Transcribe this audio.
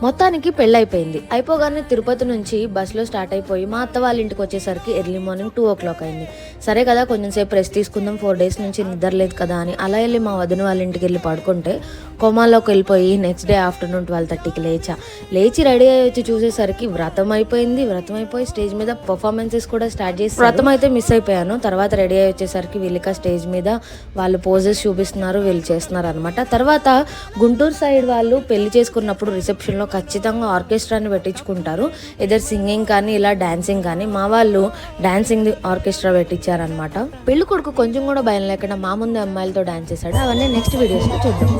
మొత్తానికి పెళ్ళైపోయింది. అయిపోగానే తిరుపతి నుంచి బస్సులో స్టార్ట్ అయిపోయి మా అత్త వాళ్ళ ఇంటికి వచ్చేసరికి ఎర్లీ మార్నింగ్ 2 o'clock అయింది. సరే కదా కొంచెం సేపు రెస్ట్ తీసుకుందాం, 4 days నుంచి నిద్ర లేదు కదా అని అలా వెళ్ళి మా వదిన వాళ్ళ ఇంటికి వెళ్ళి పడుకుంటే కోమాలోకి వెళ్ళిపోయి నెక్స్ట్ డే ఆఫ్టర్నూన్ 12:30కి లేచి రెడీ అయ్యి వచ్చి చూసేసరికి వ్రతం అయిపోయి స్టేజ్ మీద పర్ఫార్మెన్సెస్ కూడా స్టార్ట్ చేసి వ్రతం అయితే మిస్ అయిపోయాను. తర్వాత రెడీ అయ్యి వచ్చేసరికి వీళ్ళకి స్టేజ్ మీద వాళ్ళు పోజెస్ చూపిస్తున్నారు, వీళ్ళు చేస్తున్నారు అనమాట. తర్వాత గుంటూరు సైడ్ వాళ్ళు పెళ్లి చేసుకున్నప్పుడు రిసెప్షన్లో ఖచ్చితంగా ఆర్కెస్ట్రాని పెట్టించుకుంటారు, ఎదర్ సింగింగ్ కానీ ఇలా డాన్సింగ్ కానీ. మా వాళ్ళు డాన్సింగ్ ఆర్కెస్ట్రా పెట్టించారనమాట. పెళ్లి కొడుకు కొంచెం కూడా భయం లేకుండా మా ముందు అమ్మాయిలతో డాన్స్ చేశాడు. అవన్నీ నెక్స్ట్ వీడియోస్లో చూద్దాం.